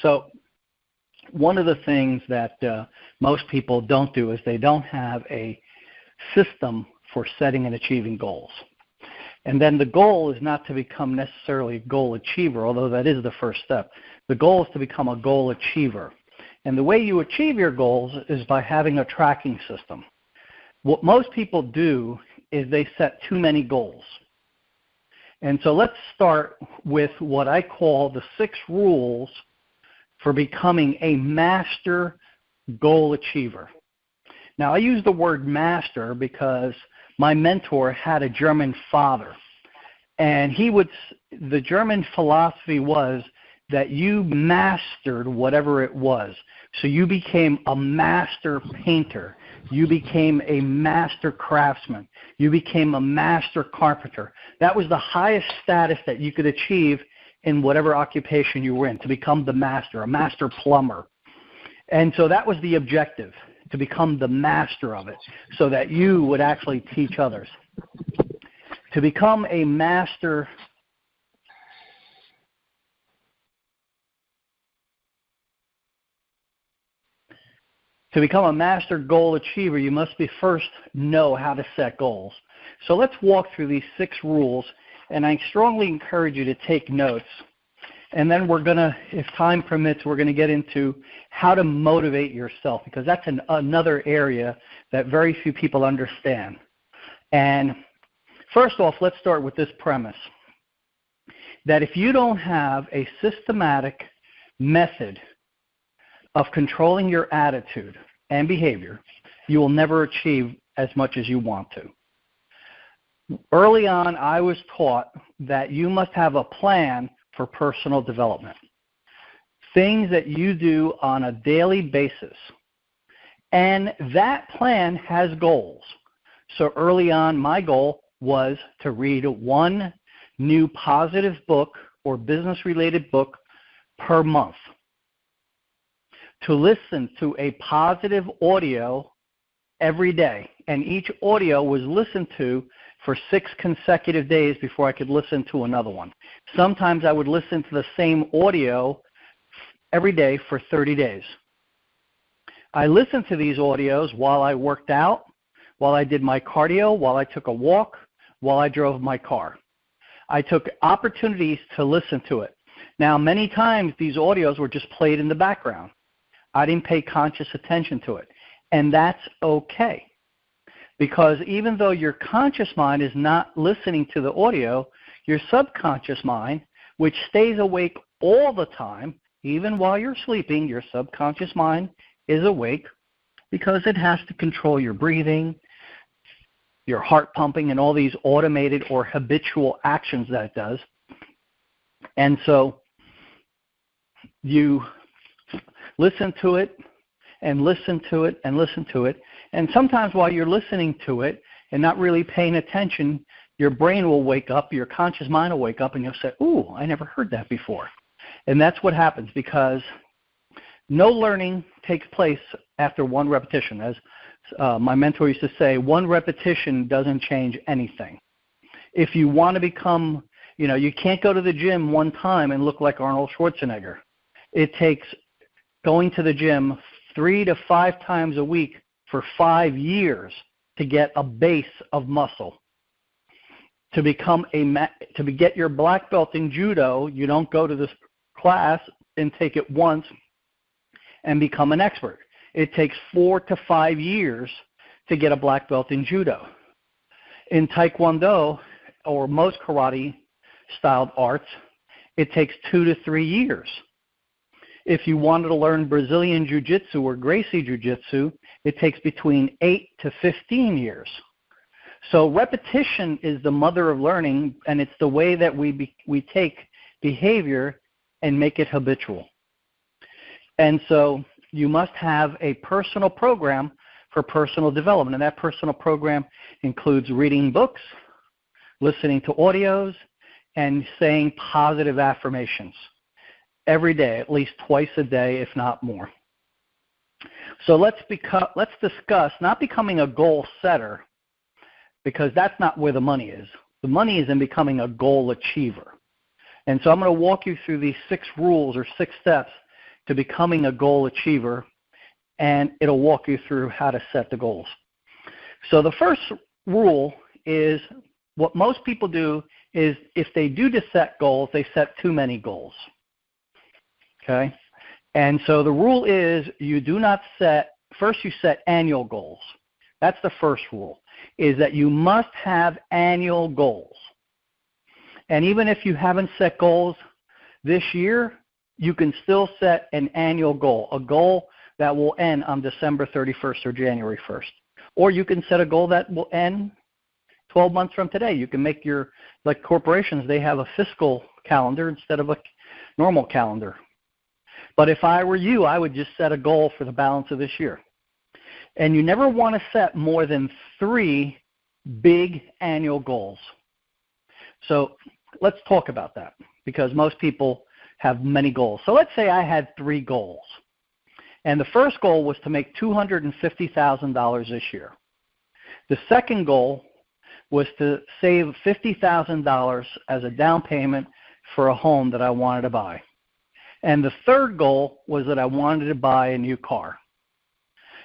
So one of the things that most people don't do is they don't have a system for setting and achieving goals. And then the goal is not to become necessarily a goal achiever, although that is the first step. The goal is to become a goal achiever. And the way you achieve your goals is by having a tracking system. What most people do is they set too many goals. And so let's start with what I call the 6 rules for becoming a master goal achiever. Now, I use the word master because my mentor had a German father. And the German philosophy was that you mastered whatever it was. So you became a master painter. You became a master craftsman. You became a master carpenter. That was the highest status that you could achieve in whatever occupation you were in, to become the master, a master plumber. And so that was the objective, to become the master of it, so that you would actually teach others. To become a master goal achiever, you must first know how to set goals. So let's walk through these 6 rules, and I strongly encourage you to take notes. And then we're going to, if time permits, we're going to get into how to motivate yourself, because that's another area that very few people understand. And first off, let's start with this premise, that if you don't have a systematic method of controlling your attitude and behavior, you will never achieve as much as you want to. Early on, I was taught that you must have a plan for personal development, things that you do on a daily basis. And that plan has goals. So early on, my goal was to read 1 new positive book or business-related book per month, to listen to a positive audio every day. And each audio was listened to for 6 consecutive days before I could listen to another one. Sometimes I would listen to the same audio every day for 30 days. I listened to these audios while I worked out, while I did my cardio, while I took a walk, while I drove my car. I took opportunities to listen to it. Now, many times these audios were just played in the background. I didn't pay conscious attention to it. And that's okay. Because even though your conscious mind is not listening to the audio, your subconscious mind, which stays awake all the time, even while you're sleeping, your subconscious mind is awake because it has to control your breathing, your heart pumping, and all these automated or habitual actions that it does. And so you listen to it and listen to it and listen to it. And sometimes while you're listening to it and not really paying attention, your brain will wake up, your conscious mind will wake up, and you'll say, ooh, I never heard that before. And that's what happens, because no learning takes place after 1 repetition. As my mentor used to say, 1 repetition doesn't change anything. If you want to become, you can't go to the gym 1 time and look like Arnold Schwarzenegger. It takes going to the gym 3 to 5 times a week for 5 years to get a base of muscle. To get your black belt in judo, you don't go to this class and take it once and become an expert. It takes 4 to 5 years to get a black belt in judo. In Taekwondo, or most karate-styled arts, it takes 2 to 3 years. If you wanted to learn Brazilian Jiu-Jitsu or Gracie Jiu-Jitsu, it takes between 8 to 15 years. So repetition is the mother of learning, and it's the way that we take behavior and make it habitual. And so you must have a personal program for personal development, and that personal program includes reading books, listening to audios, and saying positive affirmations every day, at least twice a day, if not more. So let's discuss not becoming a goal setter, because that's not where the money is. The money is in becoming a goal achiever. And so I'm going to walk you through these 6 rules or 6 steps to becoming a goal achiever, and it'll walk you through how to set the goals. So the first rule is, what most people do is, if they do to set goals, they set too many goals. Okay? And so the rule is, you do not set, first you set annual goals. That's the first rule, is that you must have annual goals. And even if you haven't set goals this year, you can still set an annual goal, a goal that will end on December 31st or January 1st. Or you can set a goal that will end 12 months from today. You can make your, like corporations, they have a fiscal calendar instead of a normal calendar. But if I were you, I would just set a goal for the balance of this year. And you never want to set more than 3 big annual goals. So let's talk about that, because most people have many goals. So let's say I had 3 goals. And the first goal was to make $250,000 this year. The second goal was to save $50,000 as a down payment for a home that I wanted to buy. And the third goal was that I wanted to buy a new car.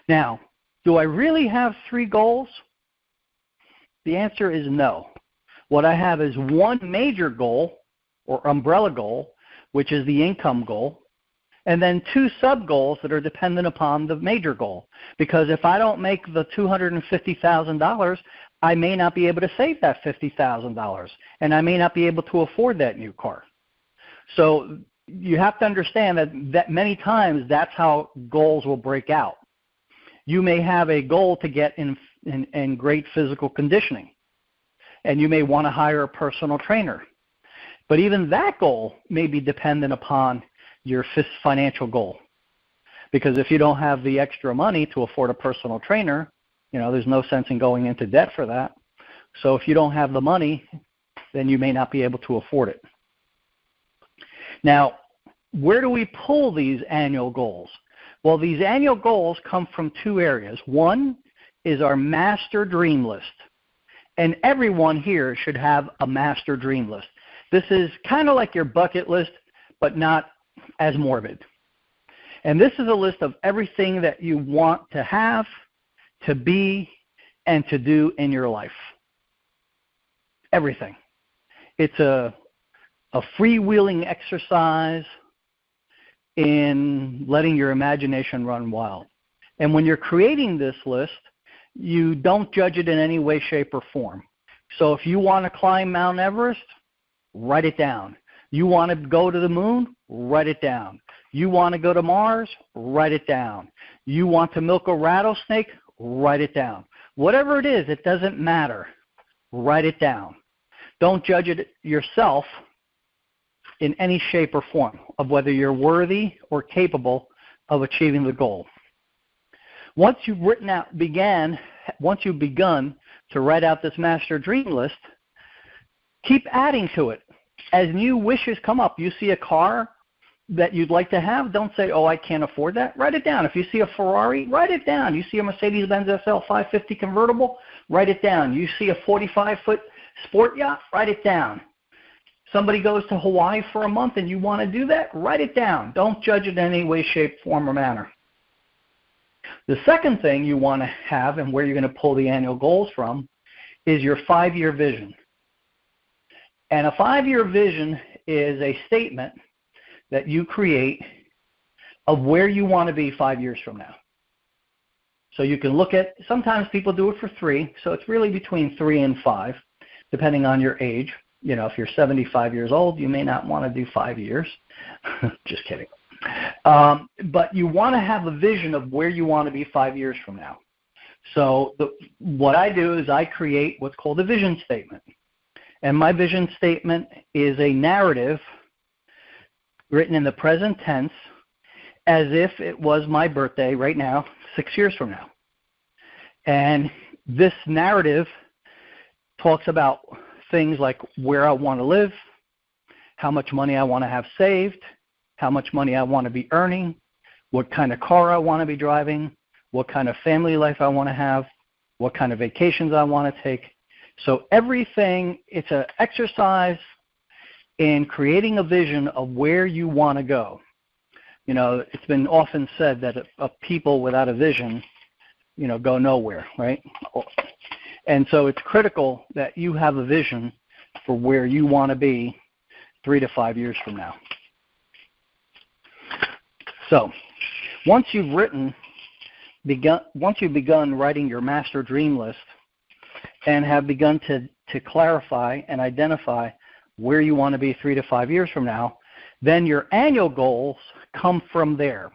Now, do I really have 3 goals? The answer is no. What I have is one major goal, or umbrella goal, which is the income goal, and then 2 sub-goals that are dependent upon the major goal. Because if I don't make the $250,000, I may not be able to save that $50,000, and I may not be able to afford that new car. So you have to understand that many times that's how goals will break out. You may have a goal to get in great physical conditioning, and you may want to hire a personal trainer. But even that goal may be dependent upon your financial goal. Because if you don't have the extra money to afford a personal trainer, there's no sense in going into debt for that. So if you don't have the money, then you may not be able to afford it. Now, where do we pull these annual goals? Well, these annual goals come from 2 areas. One is our master dream list. And everyone here should have a master dream list. This is kind of like your bucket list, but not as morbid. And this is a list of everything that you want to have, to be, and to do in your life. Everything. It's a freewheeling exercise in letting your imagination run wild. And when you're creating this list, you don't judge it in any way, shape, or form. So if you want to climb Mount Everest, write it down. You want to go to the moon, write it down. You want to go to Mars, write it down. You want to milk a rattlesnake, write it down. Whatever it is, it doesn't matter. Write it down. Don't judge it yourself in any shape or form of whether you're worthy or capable of achieving the goal. Once you've begun to write out this master dream list, keep adding to it. As new wishes come up, you see a car that you'd like to have, don't say, oh, I can't afford that. Write it down. If you see a Ferrari, write it down. You see a Mercedes-Benz SL 550 convertible, write it down. You see a 45-foot sport yacht, write it down. Somebody goes to Hawaii for a month and you want to do that, write it down. Don't judge it in any way, shape, form, or manner. The second thing you want to have, and where you're going to pull the annual goals from, is your 5-year vision. And a 5-year vision is a statement that you create of where you want to be 5 years from now. So you can look at, sometimes people do it for 3, so it's really between 3 and 5, depending on your age. If you're 75 years old, you may not want to do 5 years. Just kidding. But you want to have a vision of where you want to be 5 years from now. So what I do is I create what's called a vision statement. And my vision statement is a narrative written in the present tense as if it was my birthday right now, 6 years from now. And this narrative talks about things like where I want to live, how much money I want to have saved, how much money I want to be earning, what kind of car I want to be driving, what kind of family life I want to have, what kind of vacations I want to take. So everything, it's an exercise in creating a vision of where you want to go. It's been often said that a people without a vision, go nowhere, right? And so it's critical that you have a vision for where you want to be 3 to 5 years from now. So once you've begun writing your master dream list and have begun to clarify and identify where you want to be 3 to 5 years from now, then your annual goals come from there.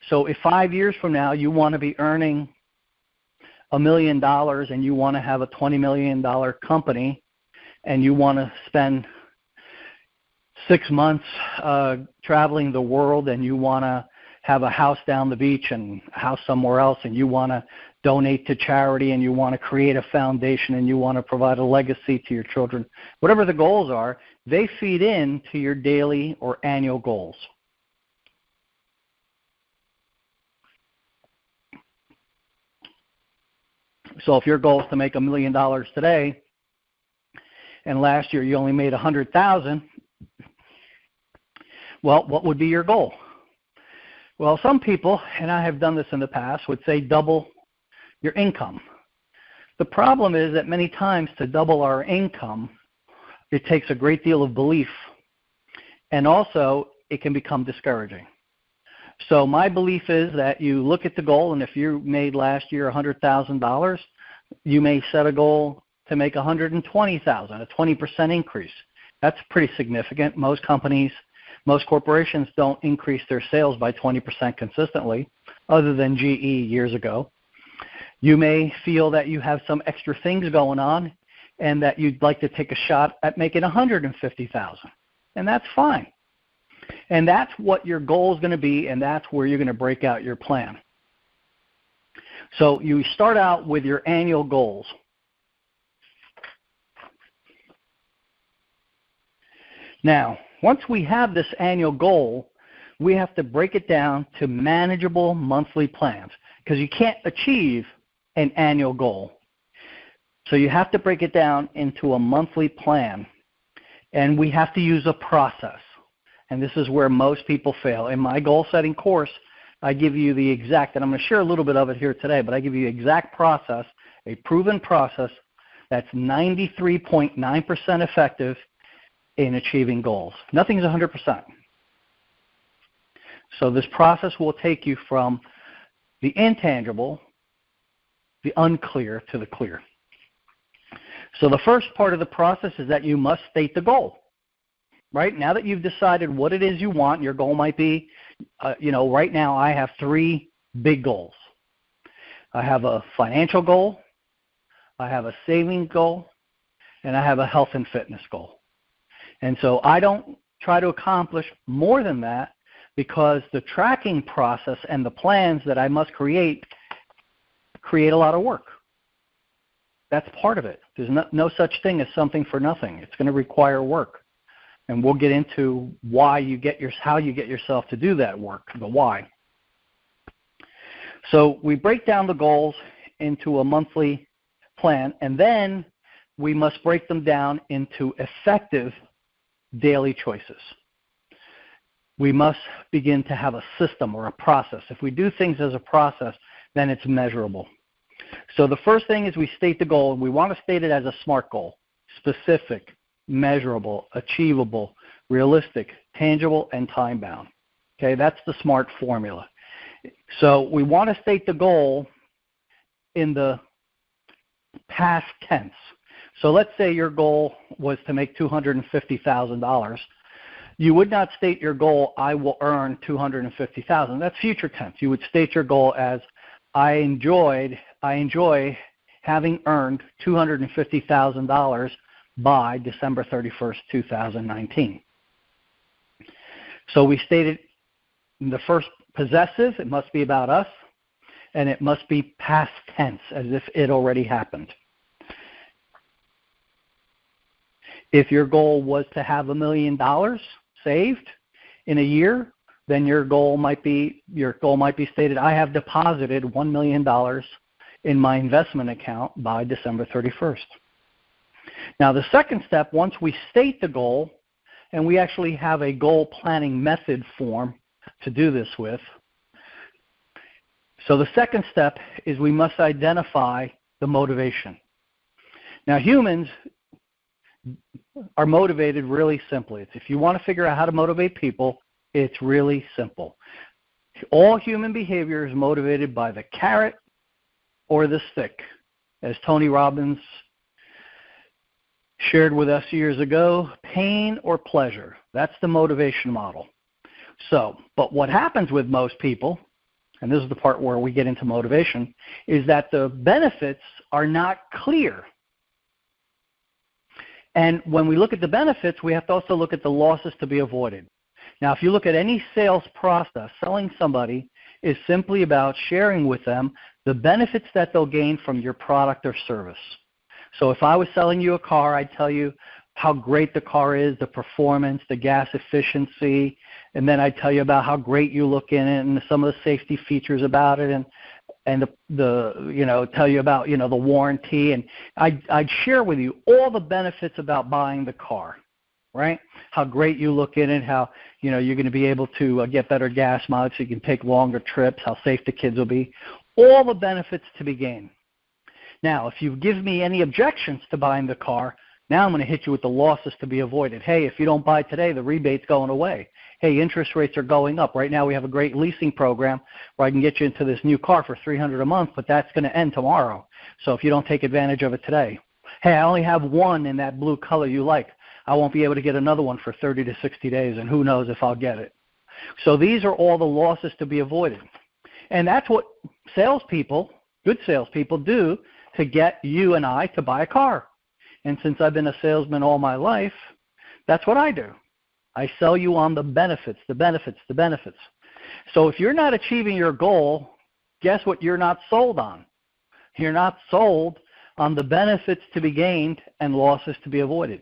So if 5 years from now you want to be earning $1 million and you want to have a $20 million company and you want to spend 6 months traveling the world and you want to have a house down the beach and a house somewhere else and you want to donate to charity and you want to create a foundation and you want to provide a legacy to your children, whatever the goals are, they feed into your daily or annual goals. So if your goal is to make $1 million today and last year you only made $100,000, well, what would be your goal? Well, some people, and I have done this in the past, would say double your income. The problem is that many times to double our income, it takes a great deal of belief, and also it can become discouraging. So my belief is that you look at the goal, and if you made last year $100,000, you may set a goal to make $120,000, a 20% increase. That's pretty significant. Most corporations don't increase their sales by 20% consistently, other than GE years ago. You may feel that you have some extra things going on and that you'd like to take a shot at making $150,000, and that's fine. And that's what your goal is going to be, and that's where you're going to break out your plan. So you start out with your annual goals. Now, once we have this annual goal, we have to break it down to manageable monthly plans because you can't achieve an annual goal. So you have to break it down into a monthly plan, and we have to use a process. And this is where most people fail. In my goal-setting course, I give you the exact, and I'm going to share a little bit of it here today, but I give you the exact process, a proven process that's 93.9% effective in achieving goals. Nothing's 100%. So this process will take you from the intangible, the unclear, to the clear. So the first part of the process is that you must state the goal. Right? Now that you've decided what it is you want, your goal might be, right now I have 3 big goals. I have a financial goal, I have a saving goal, and I have a health and fitness goal. And so I don't try to accomplish more than that because the tracking process and the plans that I must create a lot of work. That's part of it. There's no such thing as something for nothing. It's going to require work. And we'll get into how you get yourself to do that work, the why. So we break down the goals into a monthly plan, and then we must break them down into effective daily choices. We must begin to have a system or a process. If we do things as a process, then it's measurable. So the first thing is we state the goal, and we want to state it as a SMART goal: specific, measurable, achievable, realistic, tangible, and time-bound. Okay, that's the SMART formula. So we want to state the goal in the past tense. So let's say your goal was to make $250,000. You would not state your goal, I will earn $250,000. That's future tense. You would state your goal as, I enjoy having earned $250,000 by December 31st, 2019. So we stated in the first possessive, it must be about us, and it must be past tense, as if it already happened. If your goal was to have $1 million saved in a year, then your goal might be stated, I have deposited $1 million in my investment account by December 31st. Now, the second step, once we state the goal, and we actually have a goal planning method form to do this with. So the second step is we must identify the motivation. Now, humans are motivated really simply. If you want to figure out how to motivate people, it's really simple. All human behavior is motivated by the carrot or the stick. As Tony Robbins shared with us years ago, pain or pleasure. That's the motivation model. So, but what happens with most people, and this is the part where we get into motivation, is that the benefits are not clear. And when we look at the benefits, we have to also look at the losses to be avoided. Now, if you look at any sales process, selling somebody is simply about sharing with them the benefits that they'll gain from your product or service. So if I was selling you a car, I'd tell you how great the car is, the performance, the gas efficiency, and then I'd tell you about how great you look in it and some of the safety features about it, and the tell you about the warranty, and I'd share with you all the benefits about buying the car, right? How great you look in it, how you're going to be able to get better gas mileage so you can take longer trips, how safe the kids will be, all the benefits to be gained. Now, if you give me any objections to buying the car, now I'm going to hit you with the losses to be avoided. Hey, if you don't buy today, the rebate's going away. Hey, interest rates are going up. Right now we have a great leasing program where I can get you into this new car for $300 a month, but that's going to end tomorrow. So if you don't take advantage of it today. Hey, I only have one in that blue color you like. I won't be able to get another one for 30 to 60 days, and who knows if I'll get it. So these are all the losses to be avoided. And that's what salespeople, good salespeople, do to get you and I to buy a car. And since I've been a salesman all my life, that's what I do. I sell you on the benefits, the benefits, the benefits. So if you're not achieving your goal, guess what you're not sold on? You're not sold on the benefits to be gained and losses to be avoided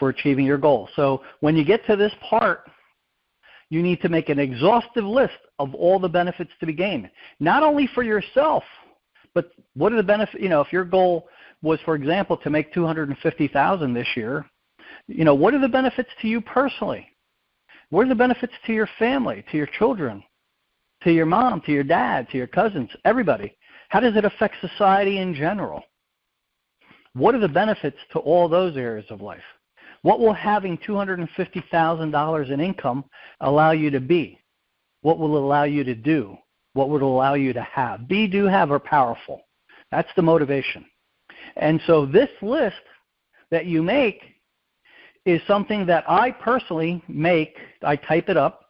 for achieving your goal. So when you get to this part, you need to make an exhaustive list of all the benefits to be gained, not only for yourself, but what are the benefits? If your goal was, for example, to make $250,000 this year, what are the benefits to you personally? What are the benefits to your family, to your children, to your mom, to your dad, to your cousins, everybody? How does it affect society in general? What are the benefits to all those areas of life? What will having $250,000 in income allow you to be? What will it allow you to do? What would it allow you to have? Be, do, have are powerful. That's the motivation. And so this list that you make is something that I personally make. I type it up,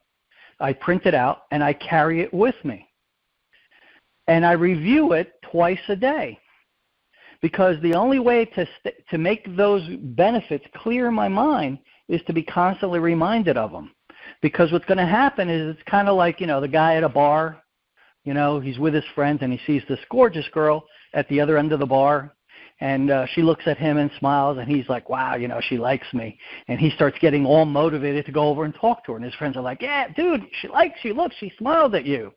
I print it out, and I carry it with me. And I review it twice a day. Because the only way to make those benefits clear in my mind is to be constantly reminded of them. Because what's going to happen is it's kind of like, the guy at a bar, he's with his friends and he sees this gorgeous girl at the other end of the bar. And she looks at him and smiles, and he's like, wow, she likes me. And he starts getting all motivated to go over and talk to her. And his friends are like, yeah, dude, she likes you. Look, she smiled at you.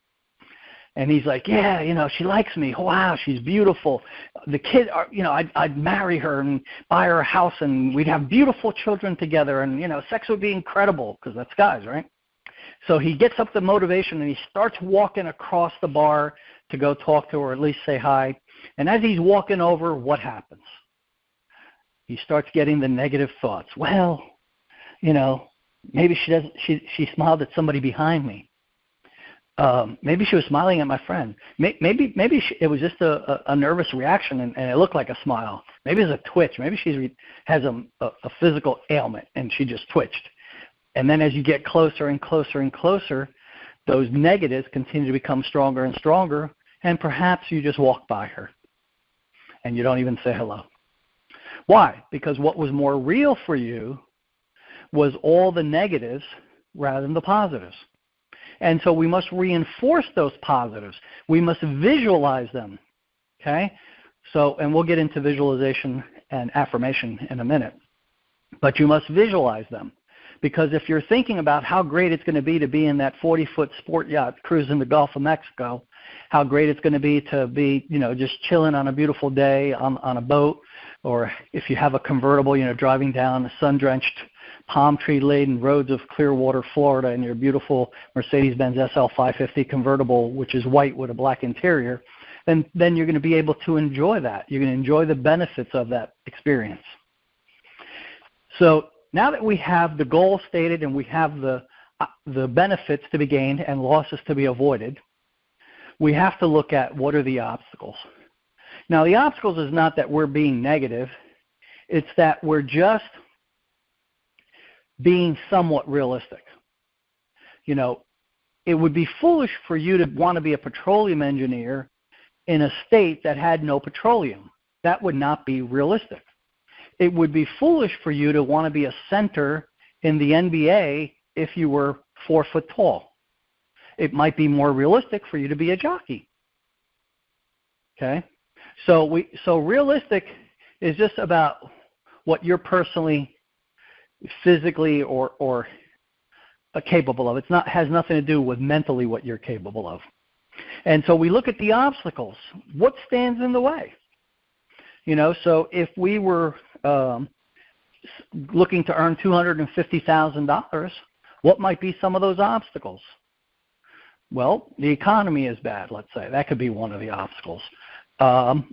And he's like, yeah, she likes me. Wow, she's beautiful. The kid, I'd marry her and buy her a house, and we'd have beautiful children together, and, sex would be incredible, because that's guys, right? So he gets up the motivation, and he starts walking across the bar to go talk to her, or at least say hi. And as he's walking over, what happens? He starts getting the negative thoughts. Well, maybe she smiled at somebody behind me. Maybe she was smiling at my friend. Maybe it was just a nervous reaction, and it looked like a smile. Maybe it's a twitch. Maybe she has a physical ailment, and she just twitched. And then as you get closer and closer and closer, those negatives continue to become stronger and stronger, and perhaps you just walk by her, and you don't even say hello. Why? Because what was more real for you was all the negatives rather than the positives. And so we must reinforce those positives. We must visualize them, okay? So, and we'll get into visualization and affirmation in a minute. But you must visualize them. Because if you're thinking about how great it's going to be in that 40-foot sport yacht cruising the Gulf of Mexico, how great it's going to be, just chilling on a beautiful day on a boat, or if you have a convertible, driving down a sun-drenched palm tree-laden roads of Clearwater, Florida, in your beautiful Mercedes-Benz SL 550 convertible, which is white with a black interior, then you're going to be able to enjoy that. You're going to enjoy the benefits of that experience. So now that we have the goal stated and we have the benefits to be gained and losses to be avoided, we have to look at what are the obstacles. Now, the obstacles is not that we're being negative. It's that we're just being somewhat realistic. You know, it would be foolish for you to want to be a petroleum engineer in a state that had no petroleum. That would not be realistic. It would be foolish for you to want to be a center in the NBA if you were 4 foot tall. It might be more realistic for you to be a jockey. Okay? So realistic is just about what you're personally, physically, or capable of. Has nothing to do with mentally what you're capable of. And so we look at the obstacles. What stands in the way? You know, so if we were looking to earn $250,000, what might be some of those obstacles? Well, the economy is bad, let's say. That could be one of the obstacles. I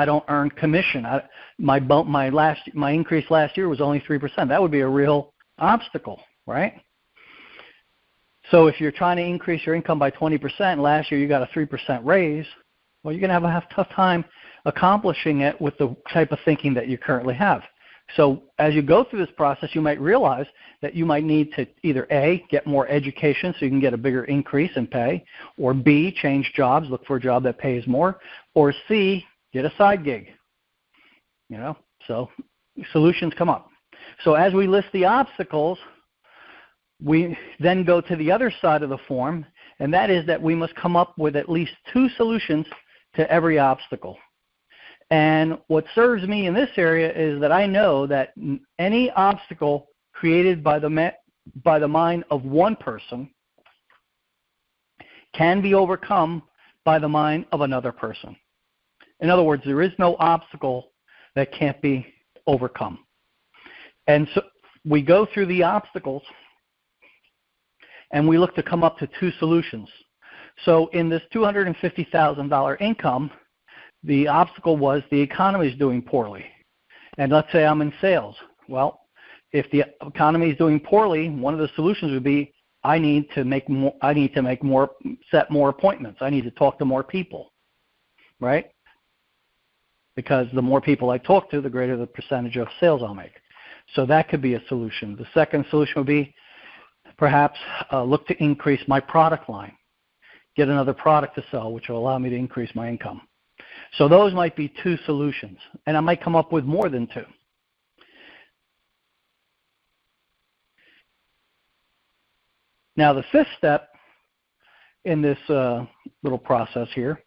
don't earn commission. My increase last year was only 3%. That would be a real obstacle, right? So if you're trying to increase your income by 20%, last year you got a 3% raise, well, you're going to have a tough time accomplishing it with the type of thinking that you currently have. So as you go through this process, you might realize that you might need to either A, get more education so you can get a bigger increase in pay, or B, change jobs, look for a job that pays more, or C, get a side gig. You know, so solutions come up. So as we list the obstacles, we then go to the other side of the form, and that is that we must come up with at least 2 solutions to every obstacle. And what serves me in this area is that I know that any obstacle created by the mind of one person can be overcome by the mind of another person. In other words, there is no obstacle that can't be overcome. And so we go through the obstacles and we look to come up to 2 solutions. So in this $250,000 income, the obstacle was the economy is doing poorly. And let's say I'm in sales. Well, if the economy is doing poorly, one of the solutions would be I need to set more appointments. I need to talk to more people, right? Because the more people I talk to, the greater the percentage of sales I'll make. So that could be a solution. The second solution would be perhaps look to increase my product line, get another product to sell, which will allow me to increase my income. So those might be 2 solutions, and I might come up with more than 2. Now, the 5th step in this little process here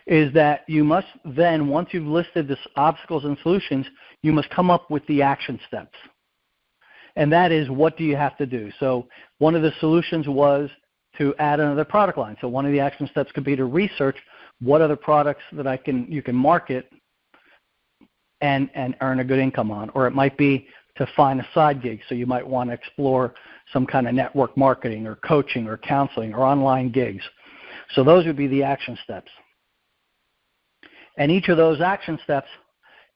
is that you must then, once you've listed the obstacles and solutions, you must come up with the action steps. And that is, what do you have to do? So one of the solutions was to add another product line. So one of the action steps could be to research what other products that you can market and earn a good income on. Or it might be to find a side gig. So you might want to explore some kind of network marketing or coaching or counseling or online gigs. So those would be the action steps. And each of those action steps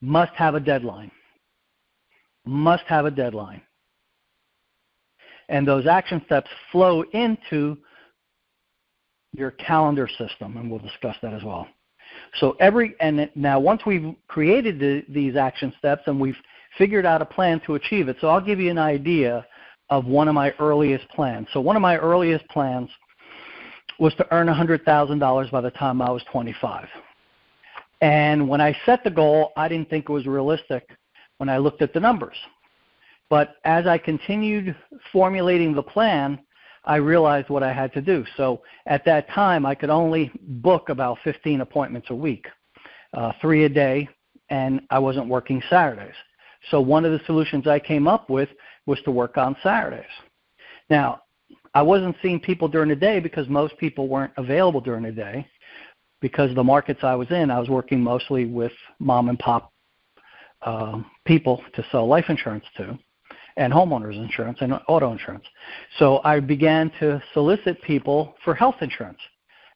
must have a deadline. Must have a deadline. And those action steps flow into your calendar system, and we'll discuss that as well. So now once we've created these action steps and we've figured out a plan to achieve it, so I'll give you an idea of one of my earliest plans. So one of my earliest plans was to earn $100,000 by the time I was 25. And when I set the goal, I didn't think it was realistic when I looked at the numbers. But as I continued formulating the plan, I realized what I had to do. So at that time, I could only book about 15 appointments a week, 3 a day, and I wasn't working Saturdays. So one of the solutions I came up with was to work on Saturdays. Now, I wasn't seeing people during the day because most people weren't available during the day. Because the markets I was in, I was working mostly with mom and pop people to sell life insurance to, and homeowners insurance and auto insurance. So I began to solicit people for health insurance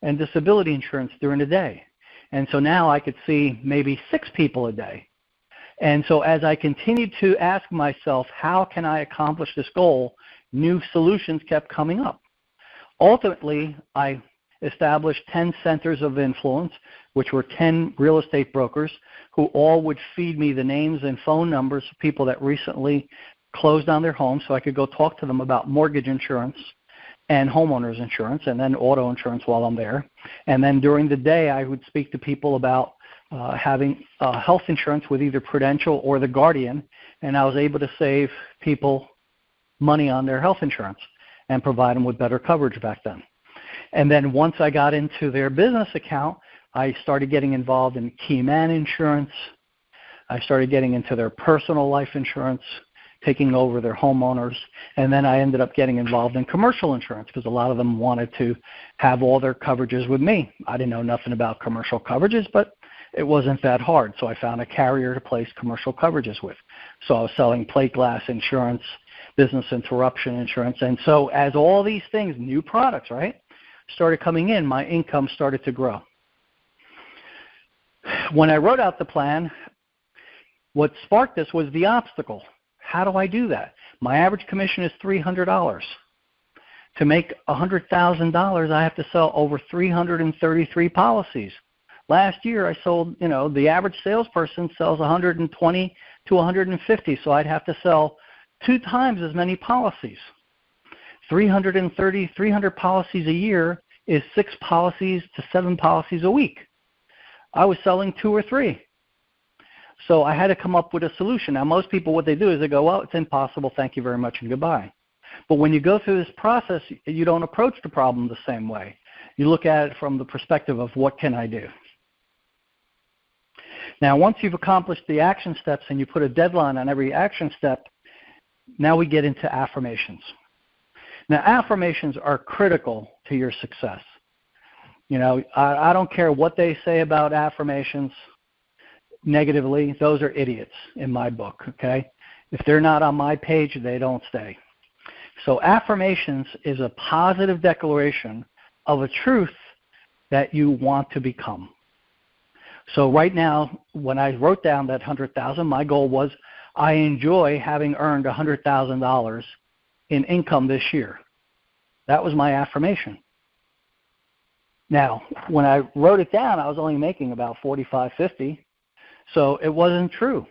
and disability insurance during the day. And so now I could see maybe 6 people a day. And so as I continued to ask myself, how can I accomplish this goal, new solutions kept coming up. Ultimately, I established 10 centers of influence, which were 10 real estate brokers who all would feed me the names and phone numbers of people that recently closed on their homes so I could go talk to them about mortgage insurance and homeowners insurance and then auto insurance while I'm there. And then during the day, I would speak to people about having health insurance with either Prudential or the Guardian, and I was able to save people money on their health insurance and provide them with better coverage back then. And then once I got into their business account, I started getting involved in key man insurance. I started getting into their personal life insurance, taking over their homeowners, and then I ended up getting involved in commercial insurance because a lot of them wanted to have all their coverages with me. I didn't know nothing about commercial coverages, but it wasn't that hard, so I found a carrier to place commercial coverages with. So I was selling plate glass insurance, business interruption insurance, and so as all these things, new products, right, started coming in, my income started to grow. When I wrote out the plan, what sparked this was the obstacle. How do I do that? My average commission is $300. To make $100,000, I have to sell over 333 policies. Last year, I sold, the average salesperson sells 120 to 150, so I'd have to sell 2 times as many policies. 300 policies a year is 6 policies to 7 policies a week. I was selling 2 or 3. So I had to come up with a solution. Now, most people, what they do is they go, well, it's impossible, thank you very much, and goodbye. But when you go through this process, you don't approach the problem the same way. You look at it from the perspective of what can I do? Now, once you've accomplished the action steps and you put a deadline on every action step, now we get into affirmations. Now, affirmations are critical to your success. I don't care what they say about affirmations negatively. Those are idiots in my book, okay? If they're not on my page, they don't stay. So affirmations is a positive declaration of a truth that you want to become. So right now, when I wrote down that $100,000, my goal was I enjoy having earned $100,000 in income this year. That was my affirmation. Now, when I wrote it down, I was only making about $45, $50, so it wasn't true.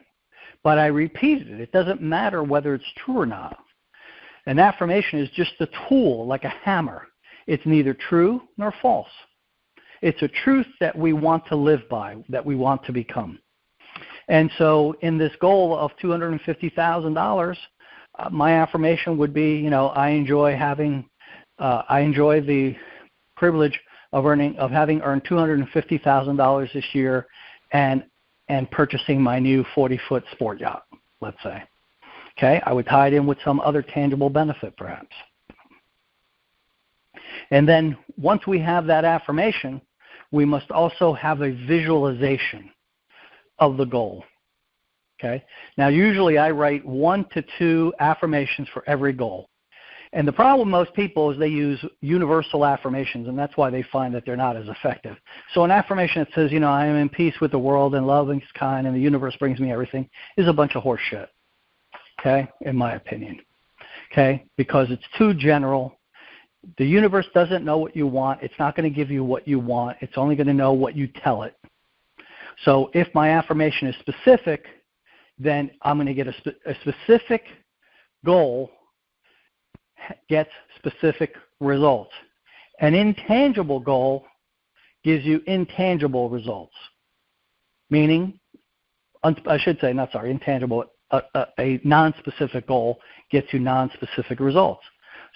But I repeated it. It doesn't matter whether it's true or not. An affirmation is just a tool, like a hammer. It's neither true nor false. It's a truth that we want to live by, that we want to become. And so in this goal of $250,000, my affirmation would be, I enjoy the privilege of having earned $250,000 this year and purchasing my new 40-foot sport yacht, let's say. Okay, I would tie it in with some other tangible benefit perhaps. And then once we have that affirmation, we must also have a visualization of the goal. Okay? Now, usually I write 1 to 2 affirmations for every goal. And the problem with most people is they use universal affirmations, and that's why they find that they're not as effective. So an affirmation that says, I am in peace with the world and love is kind and the universe brings me everything is a bunch of horse shit, okay, in my opinion, okay, because it's too general. The universe doesn't know what you want. It's not going to give you what you want. It's only going to know what you tell it. So if my affirmation is specific, then I'm going to get a specific goal gets specific results. An intangible goal gives you intangible results, meaning, intangible, a non-specific goal gets you non-specific results.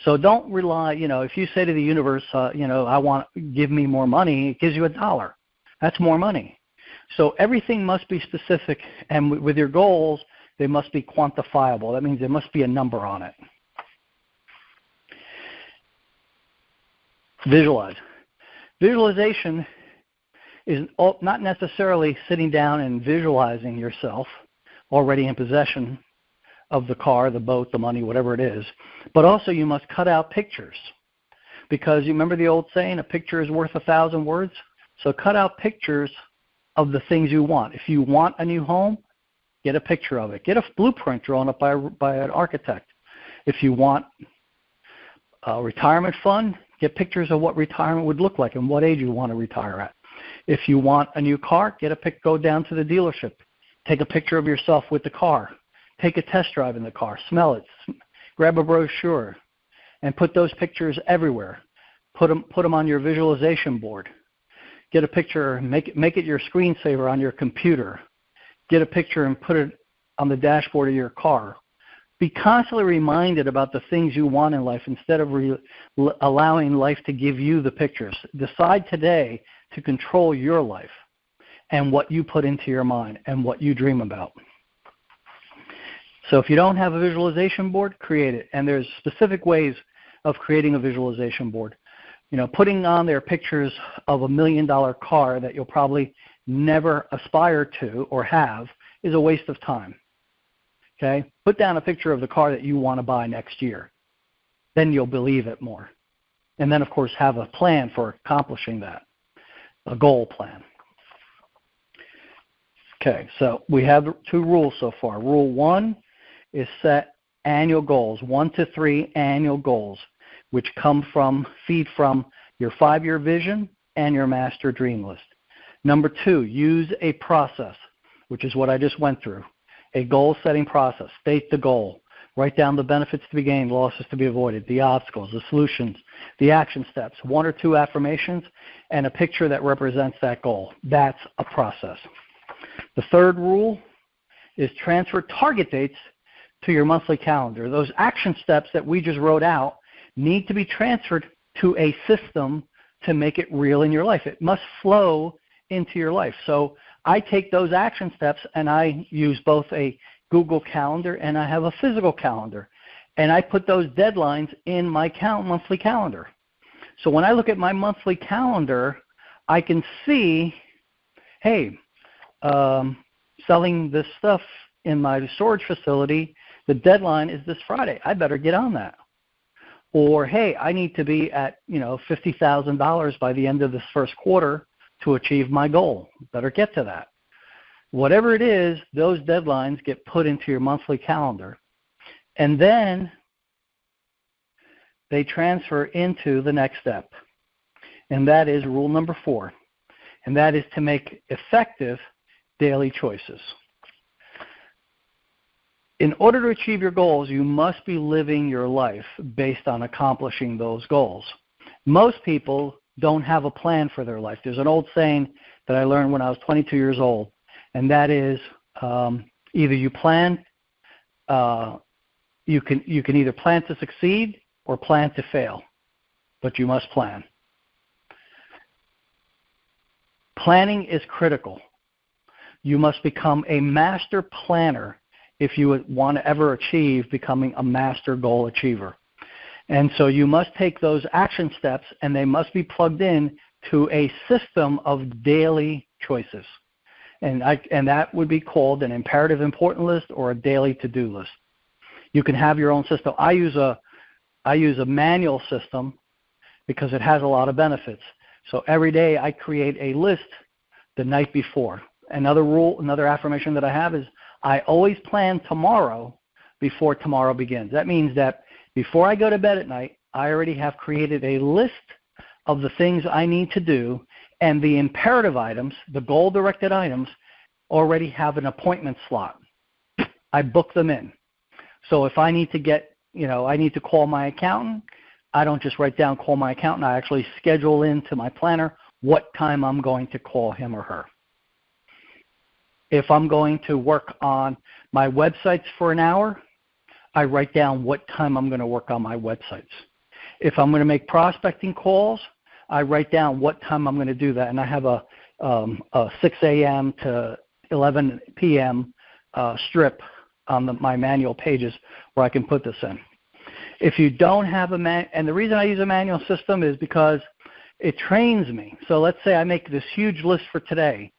So don't rely, if you say to the universe, give me more money, it gives you $1. That's more money. So everything must be specific, and with your goals, they must be quantifiable. That means there must be a number on it. Visualize. Visualization is not necessarily sitting down and visualizing yourself, already in possession of the car, the boat, the money, whatever it is. But also you must cut out pictures, because you remember the old saying, a picture is worth 1,000 words? So cut out pictures of the things you want. If you want a new home, get a picture of it. Get a blueprint drawn up by an architect. If you want a retirement fund, get pictures of what retirement would look like and what age you want to retire at. If you want a new car, go down to the dealership. Take a picture of yourself with the car. Take a test drive in the car. Smell it. Grab a brochure and put those pictures everywhere. Put them on your visualization board. Get a picture, make it your screensaver on your computer. Get a picture and put it on the dashboard of your car. Be constantly reminded about the things you want in life instead of allowing life to give you the pictures. Decide today to control your life and what you put into your mind and what you dream about. So if you don't have a visualization board, create it. And there's specific ways of creating a visualization board. You know, putting on there pictures of $1 million car that you'll probably never aspire to or have is a waste of time. Okay? Put down a picture of the car that you want to buy next year. Then you'll believe it more. And then, of course, have a plan for accomplishing that, a goal plan. Okay, so we have 2 rules so far. Rule 1 is set annual goals, 1 to 3 annual goals, which feed from your 5-year vision and your master dream list. Number 2, use a process, which is what I just went through. A goal-setting process. State the goal. Write down the benefits to be gained, losses to be avoided, the obstacles, the solutions, the action steps, 1 or 2 affirmations, and a picture that represents that goal. That's a process. The 3rd rule is transfer target dates to your monthly calendar. Those action steps that we just wrote out need to be transferred to a system to make it real in your life. It must flow into your life. So I take those action steps and I use both a Google Calendar and I have a physical calendar. And I put those deadlines in my monthly calendar. So when I look at my monthly calendar, I can see, hey, selling this stuff in my storage facility, the deadline is this Friday. I better get on that. Or, hey, I need to be at, $50,000 by the end of this first quarter to achieve my goal. Better get to that. Whatever it is, those deadlines get put into your monthly calendar. And then they transfer into the next step. And that is rule number 4. And that is to make effective daily choices. In order to achieve your goals, you must be living your life based on accomplishing those goals. Most people don't have a plan for their life. There's an old saying that I learned when I was 22 years old, and that is either you plan, you can either plan to succeed or plan to fail, but you must plan. Planning is critical. You must become a master planner if you want to ever achieve becoming a master goal achiever. And so you must take those action steps and they must be plugged in to a system of daily choices. And that would be called an imperative important list or a daily to-do list. You can have your own system. I use a manual system because it has a lot of benefits. So every day I create a list the night before. Another affirmation that I have is I always plan tomorrow before tomorrow begins. That means that before I go to bed at night, I already have created a list of the things I need to do, and the imperative items, the goal-directed items, already have an appointment slot. I book them in. So if I need to I need to call my accountant, I don't just write down call my accountant. I actually schedule into my planner what time I'm going to call him or her. If I'm going to work on my websites for an hour, I write down what time I'm going to work on my websites. If I'm going to make prospecting calls, I write down what time I'm going to do that. And I have a 6 a.m. to 11 p.m. Strip on my manual pages where I can put this in. If you don't have and the reason I use a manual system is because it trains me. So let's say I make this huge list for today,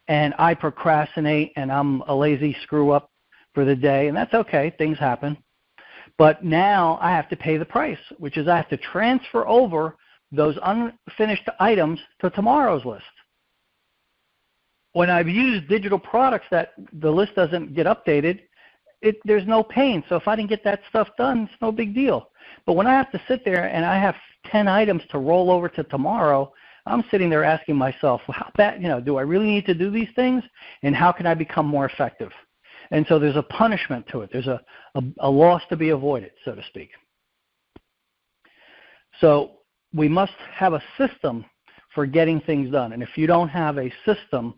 and I procrastinate and I'm a lazy screw-up for the day, and that's okay. Things happen. But now I have to pay the price, which is I have to transfer over those unfinished items to tomorrow's list. When I've used digital products that the list doesn't get updated, there's no pain. So if I didn't get that stuff done, it's no big deal. But when I have to sit there and I have 10 items to roll over to tomorrow, I'm sitting there asking myself, well, how bad, do I really need to do these things? And how can I become more effective? And so there's a punishment to it. There's a loss to be avoided, so to speak. So we must have a system for getting things done. And if you don't have a system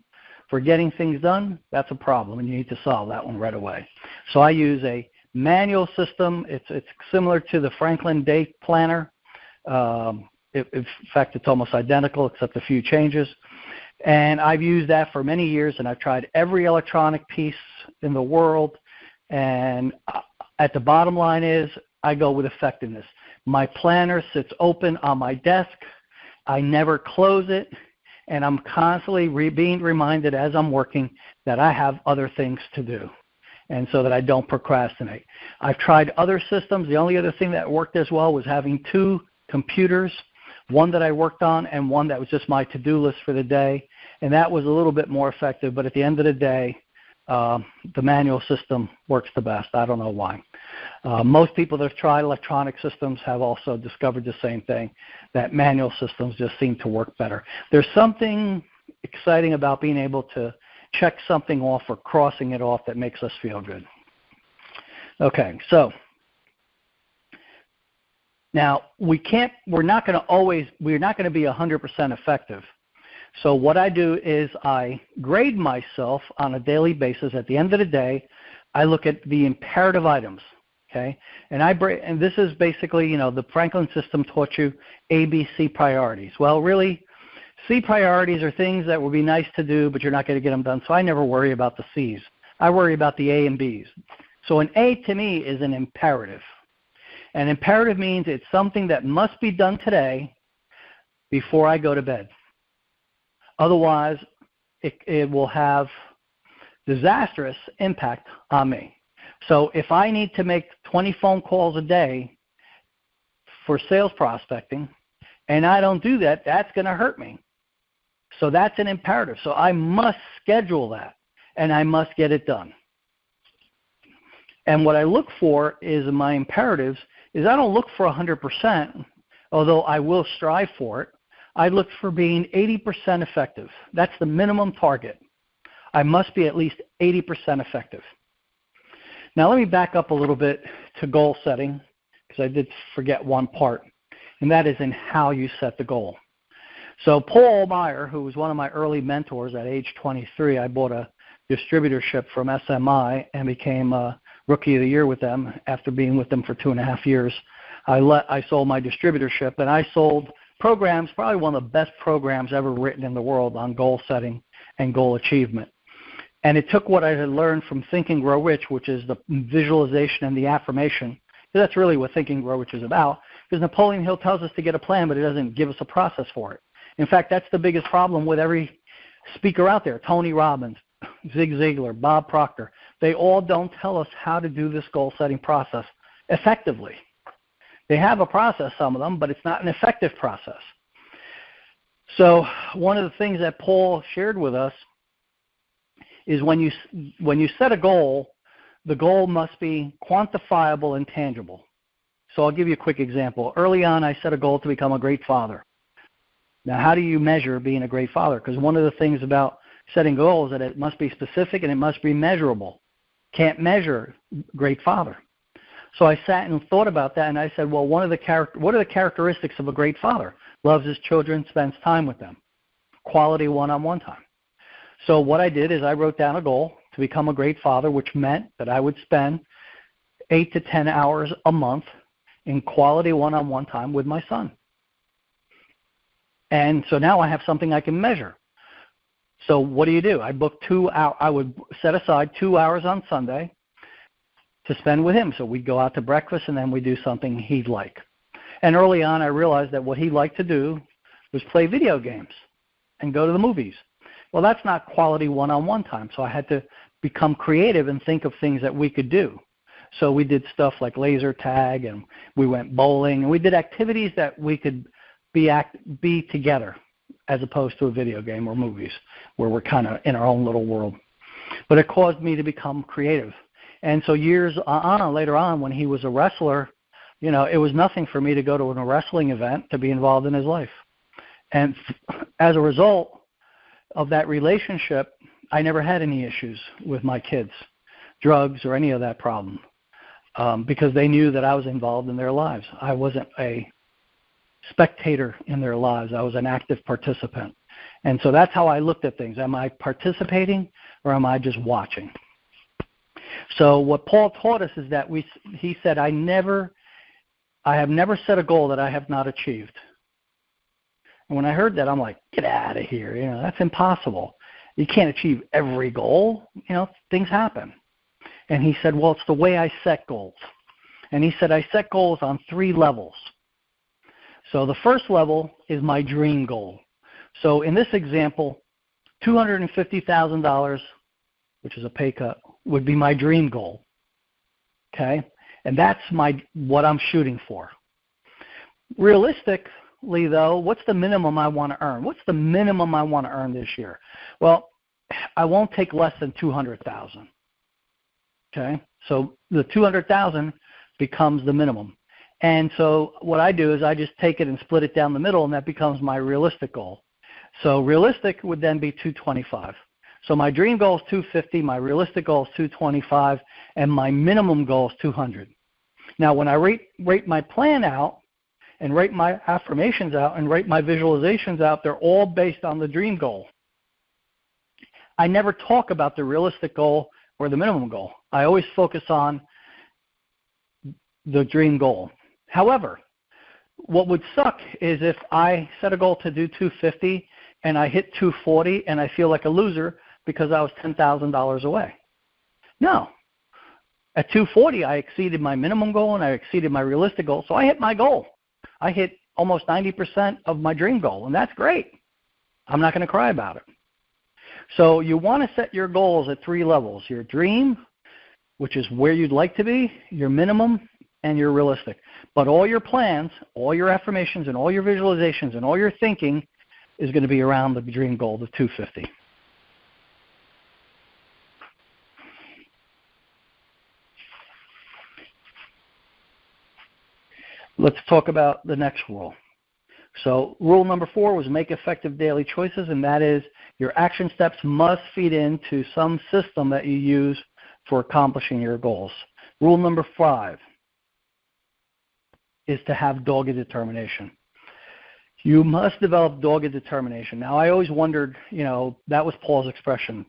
for getting things done, that's a problem, and you need to solve that one right away. So I use a manual system. It's similar to the Franklin Day Planner. In fact, it's almost identical except a few changes. And I've used that for many years, and I've tried every electronic piece in the world. And at the bottom line is I go with effectiveness. My planner sits open on my desk. I never close it. And I'm constantly being reminded as I'm working that I have other things to do, and so that I don't procrastinate. I've tried other systems. The only other thing that worked as well was having 2 computers, one that I worked on and one that was just my to-do list for the day, and that was a little bit more effective. But at the end of the day, the manual system works the best. I don't know why. Most people that have tried electronic systems have also discovered the same thing, that manual systems just seem to work better. There's something exciting about being able to check something off or crossing it off that makes us feel good. Okay, so now we're not going to be 100% effective. So what I do is I grade myself on a daily basis. At the end of the day, I look at the imperative items, okay? And this is basically, the Franklin system taught you ABC priorities. Well, really, C priorities are things that would be nice to do, but you're not going to get them done. So I never worry about the C's. I worry about the A and B's. So an A to me is an imperative. An imperative means it's something that must be done today before I go to bed. Otherwise, it will have disastrous impact on me. So if I need to make 20 phone calls a day for sales prospecting, and I don't do that, that's going to hurt me. So that's an imperative. So I must schedule that, and I must get it done. And what I look for is in my imperatives is I don't look for 100%, although I will strive for it. I look for being 80% effective. That's the minimum target. I must be at least 80% effective. Now let me back up a little bit to goal setting, because I did forget one part, and that is in how you set the goal. So Paul Meyer, who was one of my early mentors at age 23, I bought a distributorship from SMI and became a Rookie of the Year with them after being with them for 2.5 years. I sold my distributorship, and I sold programs, probably one of the best programs ever written in the world on goal setting and goal achievement. And it took what I had learned from Think and Grow Rich, which is the visualization and the affirmation, because that's really what Think and Grow Rich is about, because Napoleon Hill tells us to get a plan, but it doesn't give us a process for it. In fact, that's the biggest problem with every speaker out there, Tony Robbins, Zig Ziglar, Bob Proctor. They all don't tell us how to do this goal-setting process effectively. They have a process, some of them, but it's not an effective process. So one of the things that Paul shared with us is when you set a goal, the goal must be quantifiable and tangible. So I'll give you a quick example. Early on, I set a goal to become a great father. Now, how do you measure being a great father? Because one of the things about setting goals is that it must be specific and it must be measurable. Can't measure great father. So I sat and thought about that, and I said, well, what are the characteristics of a great father? Loves his children, spends time with them. Quality one-on-one time. So what I did is I wrote down a goal to become a great father, which meant that I would spend 8 to 10 hours a month in quality one-on-one time with my son. And so now I have something I can measure. So what do? I booked 2 hours. I would set aside 2 hours on Sunday to spend with him. So we'd go out to breakfast, and then we'd do something he'd like. And early on, I realized that what he liked to do was play video games and go to the movies. Well, that's not quality one-on-one time, so I had to become creative and think of things that we could do. So we did stuff like laser tag, and we went bowling, and we did activities that we could be together, as opposed to a video game or movies where we're kind of in our own little world. But it caused me to become creative. And so years on, later on, when he was a wrestler, you know, it was nothing for me to go to a wrestling event to be involved in his life. And as a result of that relationship, I never had any issues with my kids, drugs or any of that problem, because they knew that I was involved in their lives. I wasn't a spectator in their lives. I was an active participant. And so that's how I looked at things. Am I participating or am I just watching? So what Paul taught us is that he said, I have never set a goal that I have not achieved. And when I heard that, I'm like, get out of here. You know, that's impossible. You can't achieve every goal. You know, things happen. And he said, well, it's the way I set goals. And he said, I set goals on 3 levels. So the first level is my dream goal. So in this example, $250,000, which is a pay cut, would be my dream goal. Okay? And that's what I'm shooting for. Realistically, though, what's the minimum I want to earn? What's the minimum I want to earn this year? Well, I won't take less than $200,000. Okay? So the $200,000 becomes the minimum. And so what I do is I just take it and split it down the middle, and that becomes my realistic goal. So realistic would then be $225,000. So my dream goal is $250,000, my realistic goal is $225,000, and my minimum goal is $200,000. Now, when I rate my plan out and rate my affirmations out and rate my visualizations out, they're all based on the dream goal. I never talk about the realistic goal or the minimum goal. I always focus on the dream goal. However, what would suck is if I set a goal to do $250,000 and I hit $240,000 and I feel like a loser because I was $10,000 away. No. At $240,000, I exceeded my minimum goal and I exceeded my realistic goal, so I hit my goal. I hit almost 90% of my dream goal, and that's great. I'm not going to cry about it. So you want to set your goals at 3 levels: your dream, which is where you'd like to be, your minimum, and your realistic. But all your plans, all your affirmations, and all your visualizations, and all your thinking is going to be around the dream goal, the $250,000. Let's talk about the next rule. So rule number 4 was make effective daily choices, and that is your action steps must feed into some system that you use for accomplishing your goals. Rule number 5 is to have dogged determination. You must develop dogged determination. Now, I always wondered, you know, that was Paul's expression.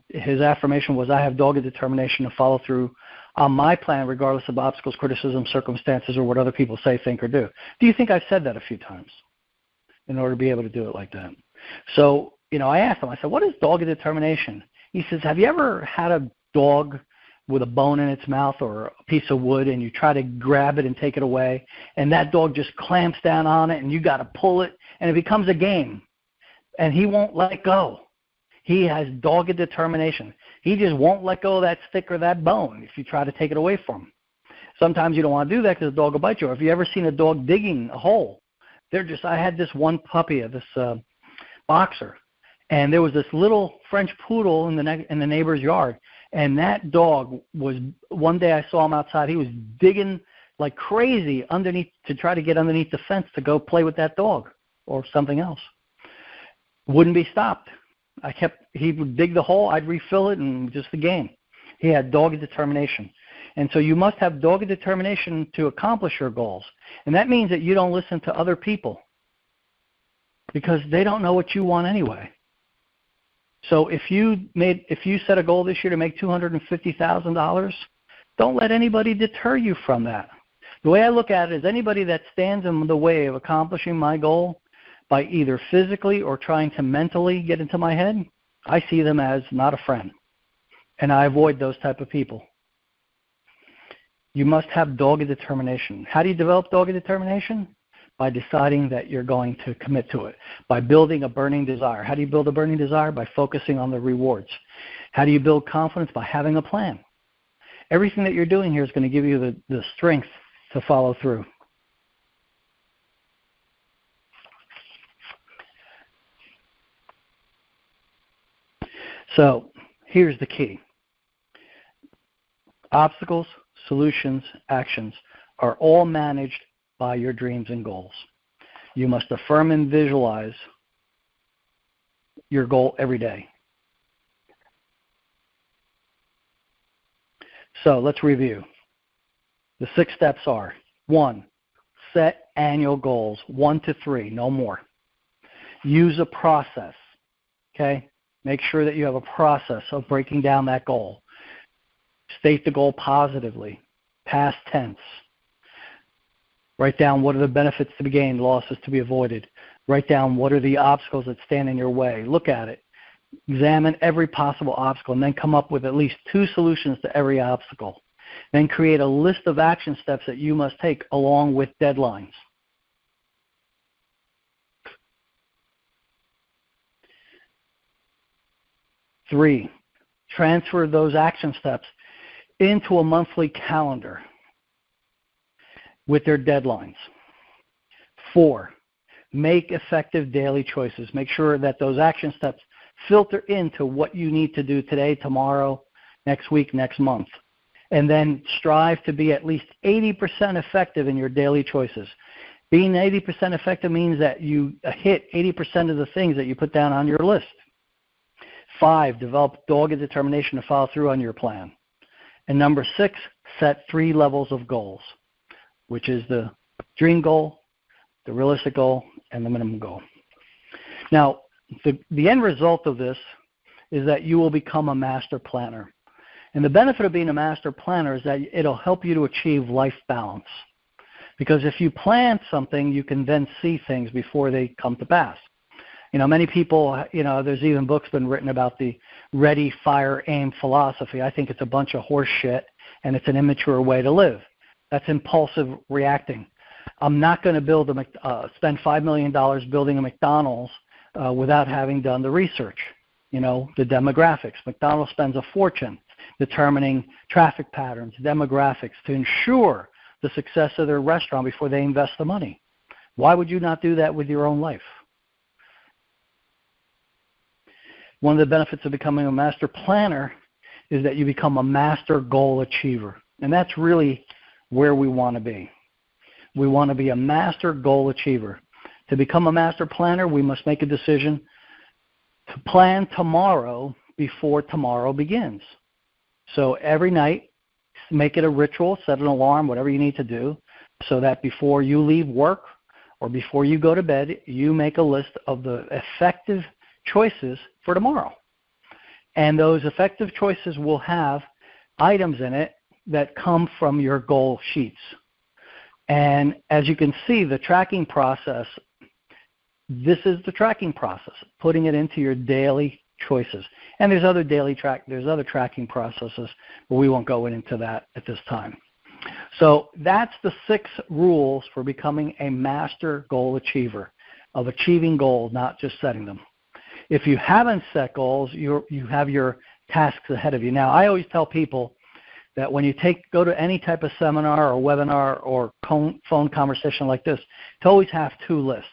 His affirmation was, I have dogged determination to follow through on my plan regardless of obstacles, criticism, circumstances, or what other people say, think, or do. Do you think I've said that a few times in order to be able to do it like that? So, you know, I asked him, I said, what is dogged determination? He says, have you ever had a dog with a bone in its mouth or a piece of wood and you try to grab it and take it away, and that dog just clamps down on it and you got to pull it, and it becomes a game, and he won't let go. He has dogged determination. He just won't let go of that stick or that bone if you try to take it away from him. Sometimes you don't want to do that because the dog will bite you. Or if you ever seen a dog digging a hole, I had this one puppy, this boxer, and there was this little French poodle in the neighbor's yard, and that dog was, one day I saw him outside, he was digging like crazy underneath to try to get underneath the fence to go play with that dog or something else. Wouldn't be stopped. He would dig the hole, I'd refill it, and just the game. He had dogged determination. And so you must have dogged determination to accomplish your goals. And that means that you don't listen to other people because they don't know what you want anyway. So if you set a goal this year to make $250,000, don't let anybody deter you from that. The way I look at it is anybody that stands in the way of accomplishing my goal by either physically or trying to mentally get into my head, I see them as not a friend. And I avoid those type of people. You must have dogged determination. How do you develop dogged determination? by deciding that you're going to commit to it, by building a burning desire. How do you build a burning desire? By focusing on the rewards. How do you build confidence? By having a plan. Everything that you're doing here is going to give you the strength to follow through. So here's the key. Obstacles, solutions, actions are all managed by your dreams and goals. You must affirm and visualize your goal every day. So let's review. The 6 steps are: 1, set annual goals, 1 to 3, no more. Use a process, okay? Make sure that you have a process of breaking down that goal. State the goal positively, past tense. Write down what are the benefits to be gained, losses to be avoided. Write down what are the obstacles that stand in your way. Look at it. Examine every possible obstacle and then come up with at least 2 solutions to every obstacle. Then create a list of action steps that you must take along with deadlines. Three, transfer those action steps into a monthly calendar with their deadlines. 4, make effective daily choices. Make sure that those action steps filter into what you need to do today, tomorrow, next week, next month. And then strive to be at least 80% effective in your daily choices. Being 80% effective means that you hit 80% of the things that you put down on your list. 5, develop dogged determination to follow through on your plan. And number 6, set 3 levels of goals, which is the dream goal, the realistic goal, and the minimum goal. Now, the end result of this is that you will become a master planner. And the benefit of being a master planner is that it'll help you to achieve life balance. Because if you plan something, you can then see things before they come to pass. You know, many people, there's even books been written about the ready, fire, aim philosophy. I think it's a bunch of horse shit, and it's an immature way to live. That's impulsive reacting. I'm not going to spend $5 million building a McDonald's without having done the research, the demographics. McDonald's spends a fortune determining traffic patterns, demographics, to ensure the success of their restaurant before they invest the money. Why would you not do that with your own life? One of the benefits of becoming a master planner is that you become a master goal achiever. And that's really where we want to be. We want to be a master goal achiever. To become a master planner, we must make a decision to plan tomorrow before tomorrow begins. So every night, make it a ritual, set an alarm, whatever you need to do, so that before you leave work or before you go to bed, you make a list of the effective choices for tomorrow. And those effective choices will have items in it that come from your goal sheets. And as you can see, the tracking process, this is the tracking process, putting it into your daily choices. And there's other tracking processes, but we won't go into that at this time. So that's the 6 rules for becoming a master goal achiever, of achieving goals, not just setting them. If you haven't set goals, you have your tasks ahead of you. Now, I always tell people that when you go to any type of seminar or webinar or phone conversation like this, to always have 2 lists.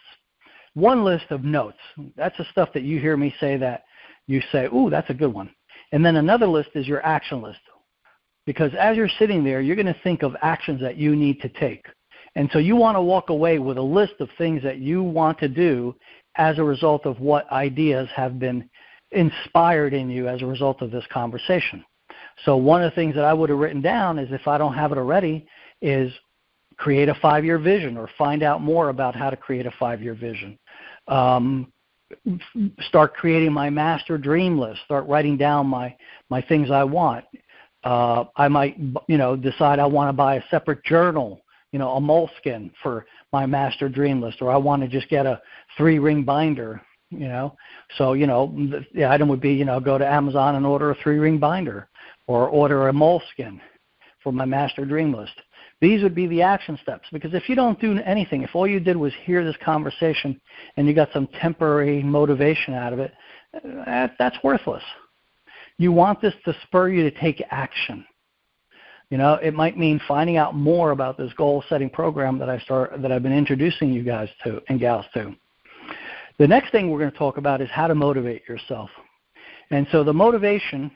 One list of notes. That's the stuff that you hear me say that you say, ooh, that's a good one. And then another list is your action list. Because as you're sitting there, you're going to think of actions that you need to take. And so you want to walk away with a list of things that you want to do as a result of what ideas have been inspired in you as a result of this conversation. So one of the things that I would have written down is, if I don't have it already, is create a 5-year vision, or find out more about how to create a 5-year vision. Start creating my master dream list. Start writing down my things I want. I might, decide I want to buy a separate journal, a moleskin for my master dream list, or I want to just get a 3-ring binder, So, the item would be, go to Amazon and order a 3-ring binder, or order a moleskin for my master dream list. These would be the action steps, because if you don't do anything, if all you did was hear this conversation and you got some temporary motivation out of it, that's worthless. You want this to spur you to take action. You know, it might mean finding out more about this goal-setting program that I've been introducing you guys to and gals to. The next thing we're going to talk about is how to motivate yourself. And so the motivation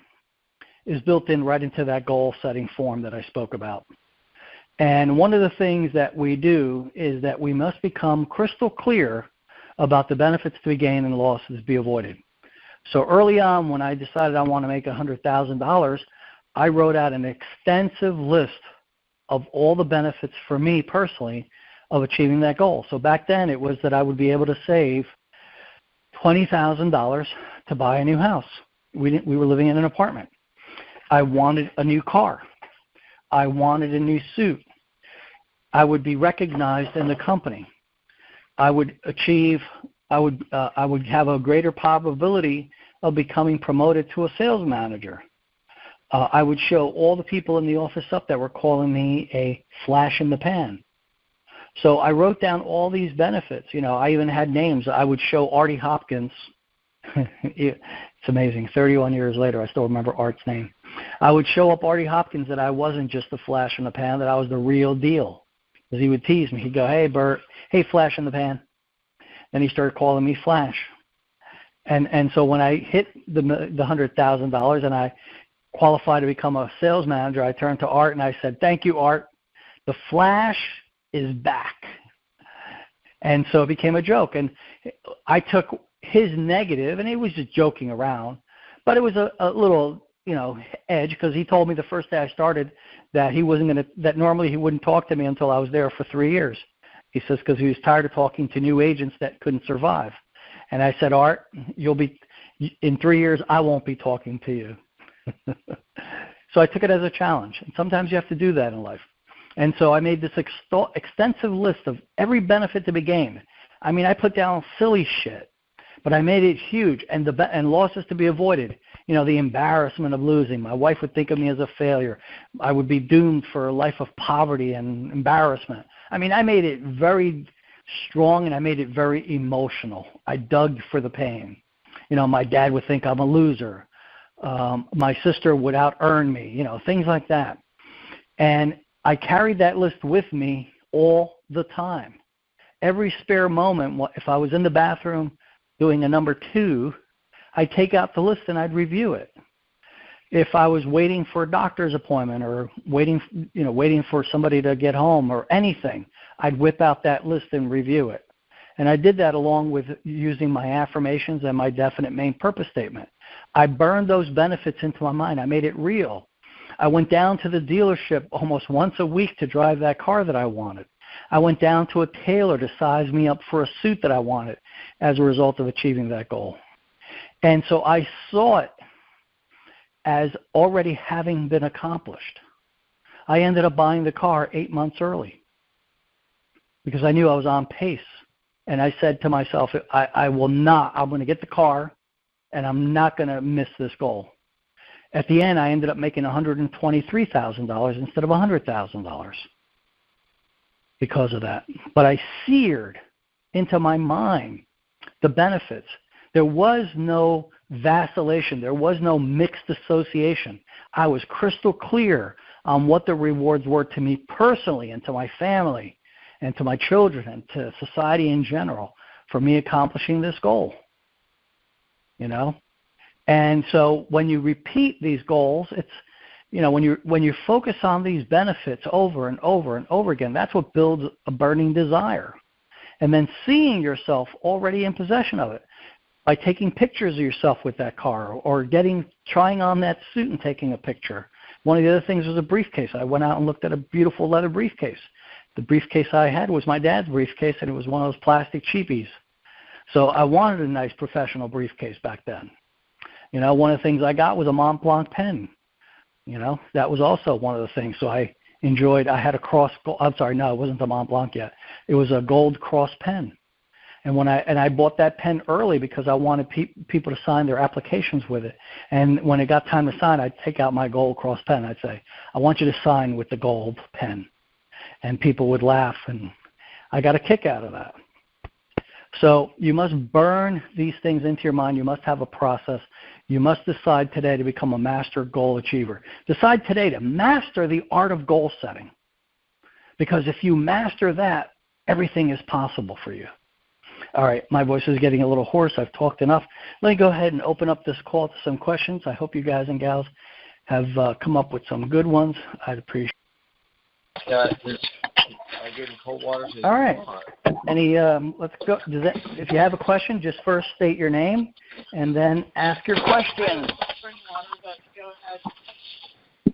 is built in right into that goal-setting form that I spoke about. And one of the things that we do is that we must become crystal clear about the benefits to be gained and the losses to be avoided. So early on, when I decided I want to make $100,000, I wrote out an extensive list of all the benefits for me personally of achieving that goal. So back then, it was that I would be able to save $20,000 to buy a new house. We were living in an apartment. I wanted a new car. I wanted a new suit. I would be recognized in the company. I would have a greater probability of becoming promoted to a sales manager. I would show all the people in the office up that were calling me a flash in the pan. So I wrote down all these benefits. You know, I even had names. I would show Artie Hopkins. It's amazing. 31 years later, I still remember Art's name. I would show up Artie Hopkins that I wasn't just a flash in the pan, that I was the real deal. Because he would tease me. He'd go, "Hey, Bert, hey, flash in the pan." Then he started calling me Flash. And so when I hit the $100,000 and I qualified to become a sales manager, I turned to Art and I said, "Thank you, Art. The Flash is back." And so it became a joke. And I took his negative, and he was just joking around, but it was a little, edge, because he told me the first day I started that that normally he wouldn't talk to me until I was there for 3 years. He says, because he was tired of talking to new agents that couldn't survive. And I said, "Art, in 3 years, I won't be talking to you." So I took it as a challenge. And sometimes you have to do that in life. And so I made this extensive list of every benefit to be gained. I mean, I put down silly shit, but I made it huge. And losses to be avoided. The embarrassment of losing. My wife would think of me as a failure. I would be doomed for a life of poverty and embarrassment. I mean, I made it very strong, and I made it very emotional. I dug for the pain. My dad would think I'm a loser. My sister would out-earn me, things like that. And I carried that list with me all the time. Every spare moment, if I was in the bathroom doing a number 2, I'd take out the list and I'd review it. If I was waiting for a doctor's appointment or waiting for somebody to get home or anything, I'd whip out that list and review it. And I did that along with using my affirmations and my definite main purpose statement. I burned those benefits into my mind. I made it real. I went down to the dealership almost once a week to drive that car that I wanted. I went down to a tailor to size me up for a suit that I wanted as a result of achieving that goal. And so I saw it as already having been accomplished. I ended up buying the car 8 months early because I knew I was on pace. And I said to myself, I'm going to get the car, and I'm not going to miss this goal. At the end, I ended up making $123,000 instead of $100,000 because of that. But I seared into my mind the benefits. There was no vacillation. There was no mixed association. I was crystal clear on what the rewards were to me personally and to my family and to my children and to society in general for me accomplishing this goal. And so when you repeat these goals, it's, when you focus on these benefits over and over and over again, that's what builds a burning desire. And then seeing yourself already in possession of it by taking pictures of yourself with that car or trying on that suit and taking a picture. One of the other things was a briefcase. I went out and looked at a beautiful leather briefcase. The briefcase I had was my dad's briefcase, and it was one of those plastic cheapies. So I wanted a nice professional briefcase back then. One of the things I got was a Mont Blanc pen. That was also one of the things. So I had a it wasn't the Mont Blanc yet. It was a gold cross pen. And I bought that pen early because I wanted people to sign their applications with it. And when it got time to sign, I'd take out my gold cross pen. I'd say, "I want you to sign with the gold pen." and people would laugh, and I got a kick out of that. So you must burn these things into your mind. You must have a process. You must decide today to become a master goal achiever. Decide today to master the art of goal setting, because if you master that, everything is possible for you. All right, my voice is getting a little hoarse. I've talked enough. Let me go ahead and open up this call to some questions. I hope you guys and gals have come up with some good ones. I'd appreciate it. All right. Let's go. If you have a question, just first state your name and then ask your question.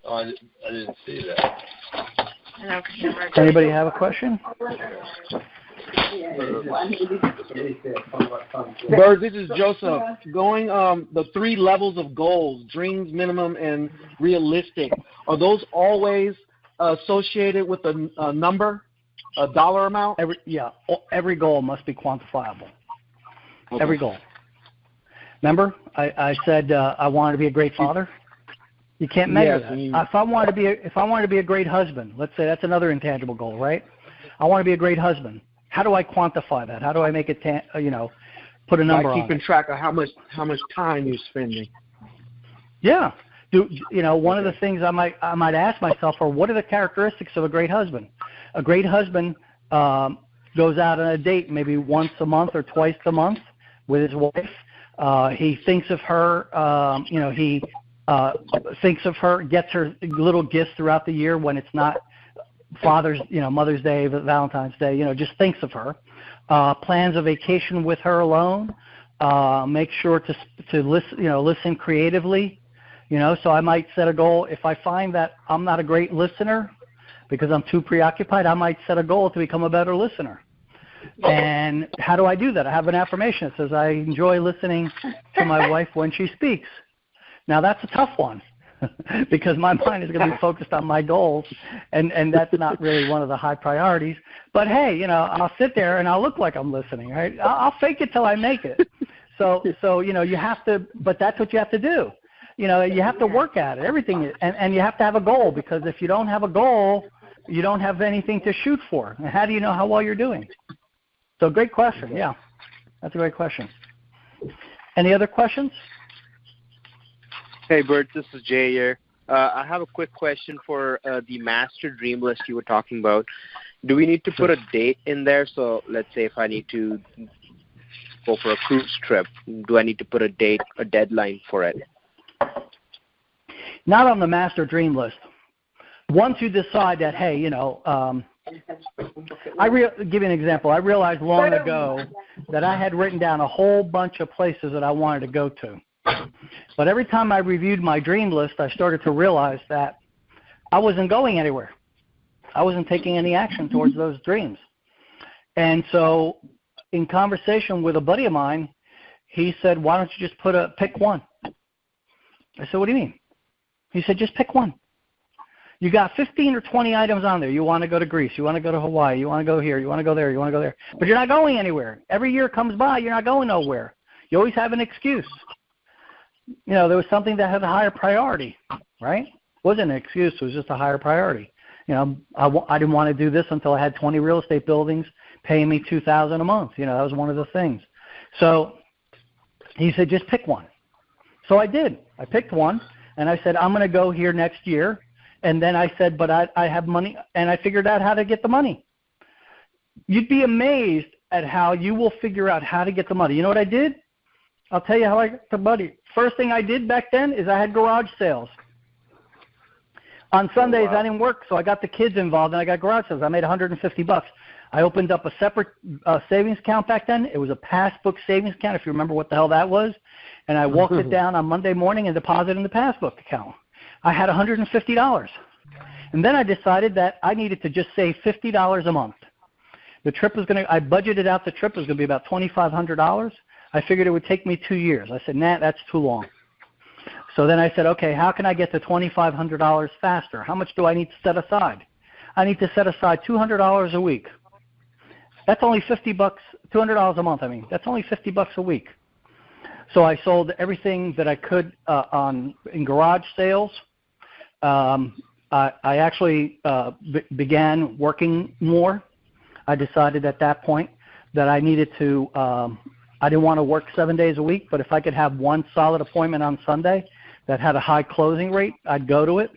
Oh, I didn't see that. Anybody have a question? Bert, this is Joseph. Going the 3 levels of goals, dreams, minimum, and realistic, are those always associated with a number, a dollar amount? Every goal must be quantifiable. Okay. Every goal. Remember, I said I wanted to be a great father. You can't measure that. If I wanted to be a great husband, let's say that's another intangible goal, right? I want to be a great husband. How do I quantify that? How do I make it, put a number on it? By keeping track of how much time you're spending. Yeah. One of the things I might ask myself are, what are the characteristics of a great husband? A great husband goes out on a date maybe once a month or twice a month with his wife. He thinks of her. He thinks of her, gets her little gifts throughout the year when it's not Mother's Day, Valentine's Day. Just thinks of her. Plans a vacation with her alone. Make sure to listen creatively. So I might set a goal. If I find that I'm not a great listener because I'm too preoccupied, I might set a goal to become a better listener. And how do I do that? I have an affirmation that says I enjoy listening to my wife when she speaks. Now that's a tough one because my mind is going to be focused on my goals, and that's not really one of the high priorities. But hey, I'll sit there and I'll look like I'm listening, right? I'll fake it till I make it. So you have to, but that's what you have to do. You have to work at it, everything, and you have to have a goal, because if you don't have a goal, you don't have anything to shoot for. And how do you know how well you're doing? So great question. Yeah, that's a great question. Any other questions? Hey, Bert, this is Jay here. I have a quick question for the master dream list you were talking about. Do we need to put a date in there? So let's say if I need to go for a cruise trip, do I need to put a date, a deadline for it? Not on the master dream list. Once you decide that, hey, give you an example. I realized long ago that I had written down a whole bunch of places that I wanted to go to. But every time I reviewed my dream list, I started to realize that I wasn't going anywhere. I wasn't taking any action towards those dreams. And so in conversation with a buddy of mine, he said, why don't you just pick one? I said, what do you mean? He said, just pick one. You got 15 or 20 items on there. You want to go to Greece. You want to go to Hawaii. You want to go here. You want to go there. You want to go there. But you're not going anywhere. Every year comes by, you're not going nowhere. You always have an excuse. There was something that had a higher priority, right? It wasn't an excuse. It was just a higher priority. I didn't want to do this until I had 20 real estate buildings paying me $2,000 a month. That was one of the things. So he said, just pick one. So I did. I picked one, and I said, I'm going to go here next year. And then I said, but I have money, and I figured out how to get the money. You'd be amazed at how you will figure out how to get the money. You know what I did? I'll tell you how I got the money. First thing I did back then is I had garage sales. On Sundays, I didn't work, so I got the kids involved, and I got garage sales. I made $150. I opened up a separate savings account back then. It was a passbook savings account, if you remember what the hell that was. And I walked it down on Monday morning and deposited in the passbook account. I had $150. And then I decided that I needed to just save $50 a month. The trip was I budgeted out the trip was going to be about $2,500. I figured it would take me 2 years. I said, nah, that's too long. So then I said, okay, how can I get to $2,500 faster? How much do I need to set aside? I need to set aside $200 a week. That's only $50, $200 a month, That's only $50 a week. So I sold everything that I could in garage sales. I actually began working more. I decided at that point that I needed to, I didn't want to work 7 days a week, but if I could have one solid appointment on Sunday that had a high closing rate, I'd go to it.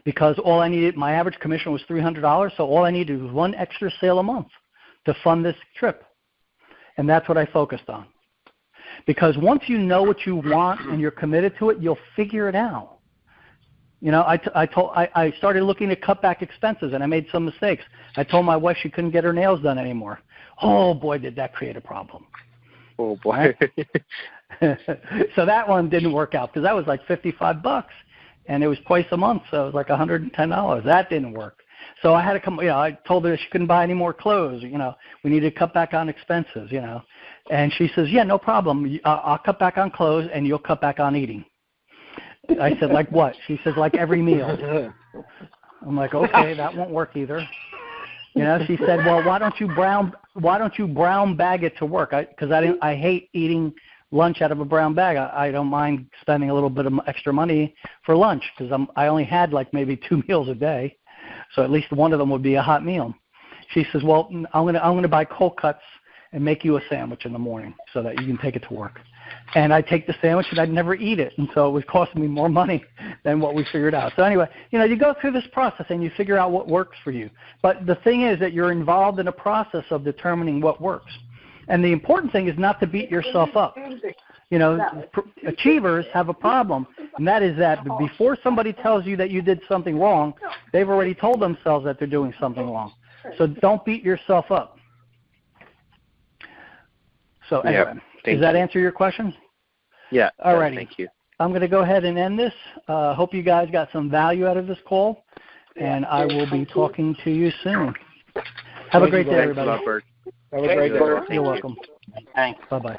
Because all I needed, my average commission was $300, so all I needed was one extra sale a month to fund this trip. And that's what I focused on. Because once you know what you want and you're committed to it, you'll figure it out. You know, I started looking to cut back expenses, and I made some mistakes. I told my wife she couldn't get her nails done anymore. Oh, boy, did that create a problem. Oh, boy. Right? So that one didn't work out because that was like $55. And it was twice a month, so it was like $110. That didn't work. So I had to come, you know, I told her she couldn't buy any more clothes, you know. We needed to cut back on expenses, you know. And she says, yeah, no problem. I'll cut back on clothes and you'll cut back on eating. I said, like what? She says, like every meal. I'm like, okay, that won't work either. You know, she said, well, why don't you brown bag it to work? Because I hate eating lunch out of a brown bag. I don't mind spending a little bit of extra money for lunch because I only had like maybe 2 meals a day, so at least one of them would be a hot meal. She says, well, I'm gonna buy cold cuts and make you a sandwich in the morning so that you can take it to work. And I'd take the sandwich and I'd never eat it, and so it was costing me more money than what we figured out. So anyway, you know, you go through this process and you figure out what works for you. But the thing is that you're involved in a process of determining what works. And the important thing is not to beat yourself up. You know, achievers have a problem, and that is that before somebody tells you that you did something wrong, they've already told themselves that they're doing something wrong. So don't beat yourself up. So anyway, does that answer your question? Yeah. All right. Thank you. I'm going to go ahead and end this. Hope you guys got some value out of this call, and I will be talking to you soon. Have a great day, everybody. Thanks a lot, Bert. Have a great day. You're welcome. Thanks. Bye-bye.